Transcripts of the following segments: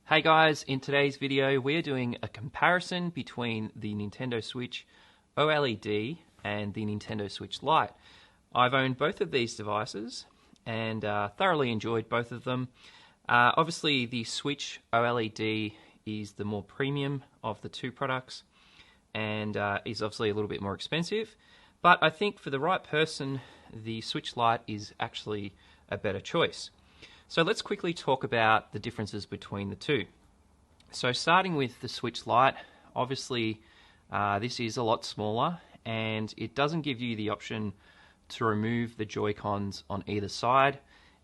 Hey guys, in today's video we're doing a comparison between the Nintendo Switch OLED and the Nintendo Switch Lite. I've owned both of these devices and thoroughly enjoyed both of them. Obviously the Switch OLED is the more premium of the two products and is obviously a little bit more expensive, but I think for the right person the Switch Lite is actually a better choice. So let's quickly talk about the differences between the two. So starting with the Switch Lite, obviously this is a lot smaller and it doesn't give you the option to remove the Joy-Cons on either side.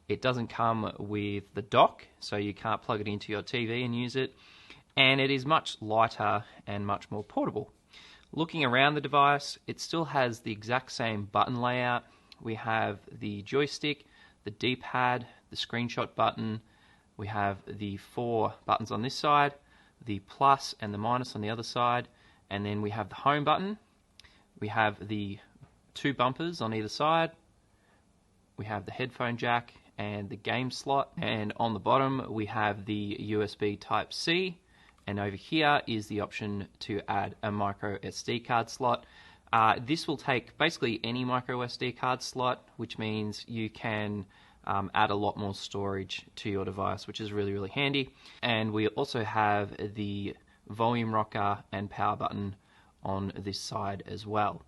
It doesn't come with the dock, so you can't plug it into your TV and use it, and it is much lighter and much more portable. Looking around the device, it still has the exact same button layout. We have the joystick, the D-pad, the screenshot button. We have the 4 buttons on this side, the plus and the minus on the other side, and then we have the home button. We have the 2 bumpers on either side. We have the headphone jack and the game slot, and on the bottom we have the USB Type-C, and over here is the option to add a micro SD card slot. This will take basically any micro SD card slot, which means you can add a lot more storage to your device, which is really, really handy. And we also have the volume rocker and power button on this side as well.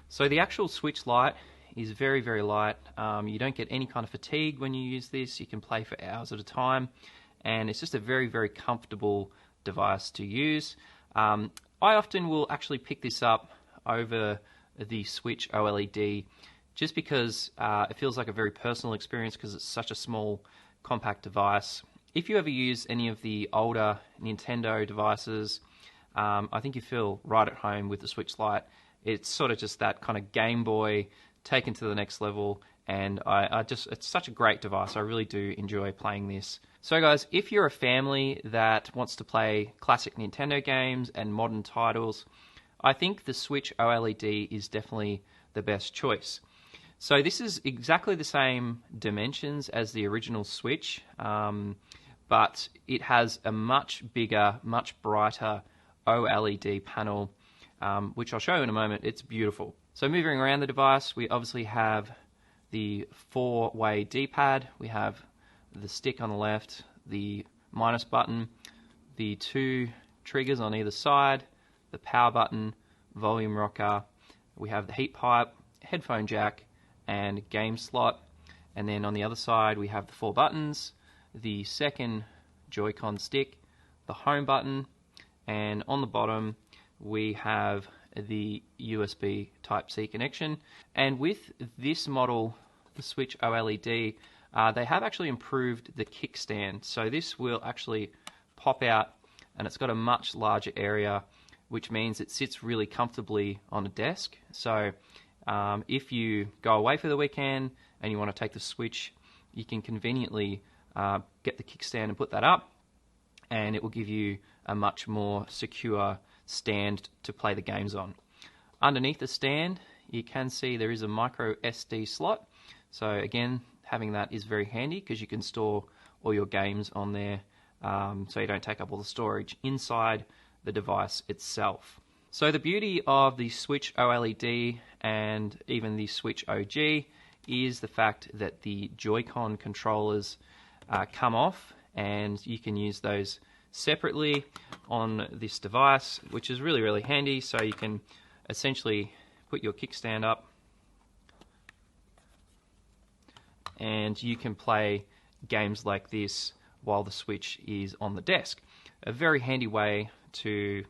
So the actual Switch Lite is very, very light. You don't get any kind of fatigue when you use this. You can play for hours at a time, and it's just a very, very comfortable device to use. I often will actually pick this up over the Switch OLED just because it feels like a very personal experience because it's such a small, compact device. If you ever use any of the older Nintendo devices, I think you feel right at home with the Switch Lite. It's sort of just that kind of Game Boy taken to the next level, and it's such a great device. I really do enjoy playing this. So guys, if you're a family that wants to play classic Nintendo games and modern titles, I think the Switch OLED is definitely the best choice. So this is exactly the same dimensions as the original Switch, but it has a much bigger, much brighter OLED panel, which I'll show you in a moment. It's beautiful. So moving around the device, we obviously have the 4-way D-pad. We have the stick on the left, the minus button, the 2 triggers on either side, the power button, volume rocker. We have the heat pipe, headphone jack, and game slot. And then on the other side we have the 4 buttons, the second Joy-Con stick, the home button, and on the bottom we have the USB Type-C connection. And with this model, the Switch OLED, they have actually improved the kickstand. So this will actually pop out, and it's got a much larger area, which means it sits really comfortably on a desk. So if you go away for the weekend and you want to take the Switch, you can conveniently get the kickstand and put that up, and it will give you a much more secure stand to play the games on. Underneath the stand, you can see there is a micro SD slot. So again, having that is very handy because you can store all your games on there, so you don't take up all the storage inside the device itself. So the beauty of the Switch OLED and even the Switch OG is the fact that the Joy-Con controllers come off, and you can use those separately on this device, which is really, really handy. So you can essentially put your kickstand up and you can play games like this while the Switch is on the desk. A very handy way to,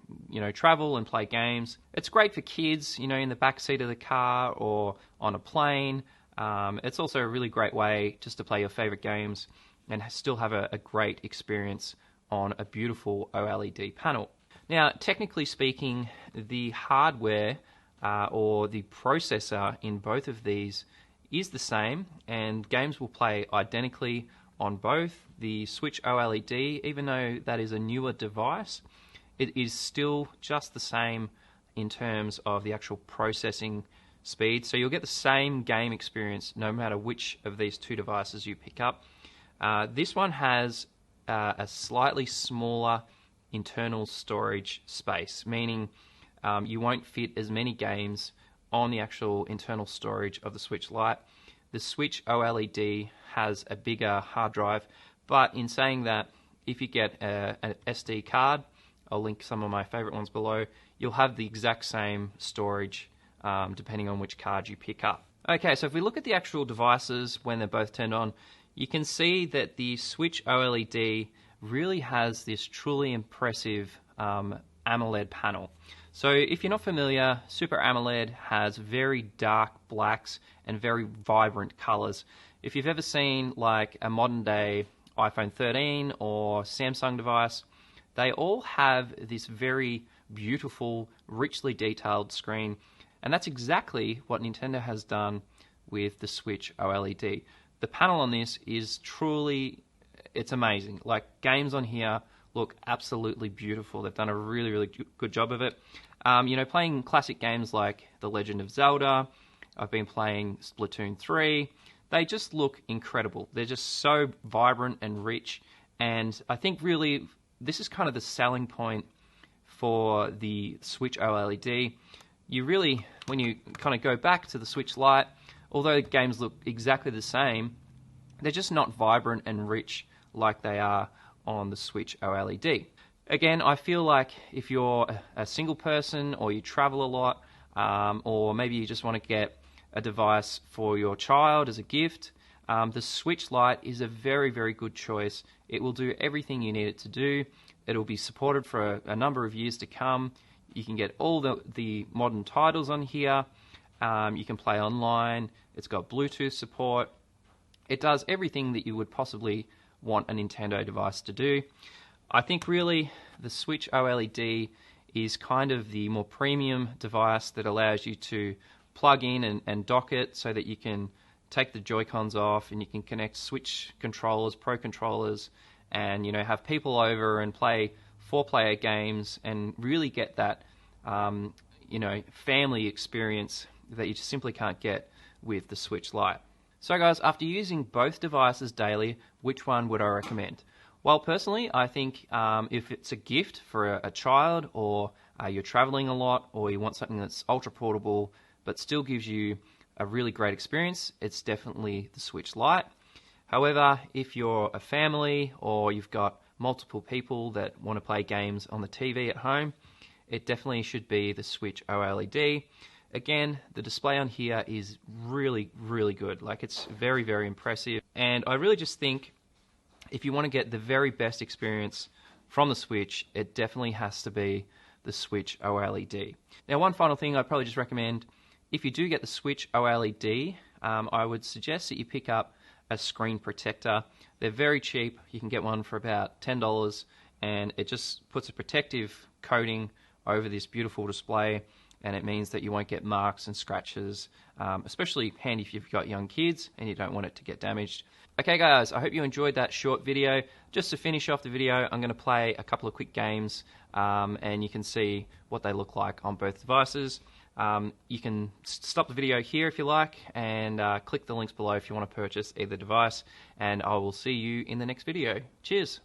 travel and play games. It's great for kids, in the back seat of the car or on a plane. It's also a really great way just to play your favorite games and still have a great experience on a beautiful OLED panel. Now, technically speaking, the hardware or the processor in both of these is the same, and games will play identically on both. The Switch OLED, even though that is a newer device, it is still just the same in terms of the actual processing speed. So you'll get the same game experience no matter which of these two devices you pick up. This one has a slightly smaller internal storage space, meaning you won't fit as many games on the actual internal storage of the Switch Lite. The Switch OLED has a bigger hard drive, but in saying that, if you get an SD card, I'll link some of my favorite ones below, you'll have the exact same storage depending on which card you pick up. Okay, so if we look at the actual devices when they're both turned on, you can see that the Switch OLED really has this truly impressive AMOLED panel. So if you're not familiar, Super AMOLED has very dark blacks and very vibrant colors. If you've ever seen like a modern day iPhone 13 or Samsung device, they all have this very beautiful, richly detailed screen, and that's exactly what Nintendo has done with the Switch OLED. The panel on this is truly, it's amazing. Like, games on here look absolutely beautiful. They've done a really, really good job of it. You know, playing classic games like The Legend of Zelda, I've been playing Splatoon 3, they just look incredible. They're just so vibrant and rich, and I think really this is kind of the selling point for the Switch OLED. You really, when you kind of go back to the Switch Lite, although games look exactly the same, they're just not vibrant and rich like they are on the Switch OLED. Again, I feel like if you're a single person or you travel a lot, or maybe you just want to get a device for your child as a gift, the Switch Lite is a very, very good choice. It will do everything you need it to do. It'll be supported for a number of years to come. You can get all the modern titles on here. You can play online. It's got Bluetooth support. It does everything that you would possibly want a Nintendo device to do. I think really the Switch OLED is kind of the more premium device that allows you to plug in and dock it so that you can take the Joy-Cons off and you can connect Switch controllers, Pro controllers, and, you know, have people over and play 4-player games and really get that, you know, family experience that you just simply can't get with the Switch Lite. So guys, after using both devices daily, which one would I recommend? Well, personally, I think if it's a gift for a child, or you're traveling a lot, or you want something that's ultra portable but still gives you a really great experience, it's definitely the Switch Lite. However, if you're a family or you've got multiple people that want to play games on the TV at home, it definitely should be the Switch OLED. Again, the display on here is really, really good. Like, it's very, very impressive. And I really just think if you want to get the very best experience from the Switch, it definitely has to be the Switch OLED. Now, one final thing I'd probably just recommend, if you do get the Switch OLED, I would suggest that you pick up a screen protector. They're very cheap. You can get one for about $10, and it just puts a protective coating over this beautiful display, and it means that you won't get marks and scratches, especially handy if you've got young kids and you don't want it to get damaged. Okay guys, I hope you enjoyed that short video. Just to finish off the video, I'm going to play a couple of quick games, and you can see what they look like on both devices. You can stop the video here if you like, and click the links below if you want to purchase either device, and I will see you in the next video. Cheers!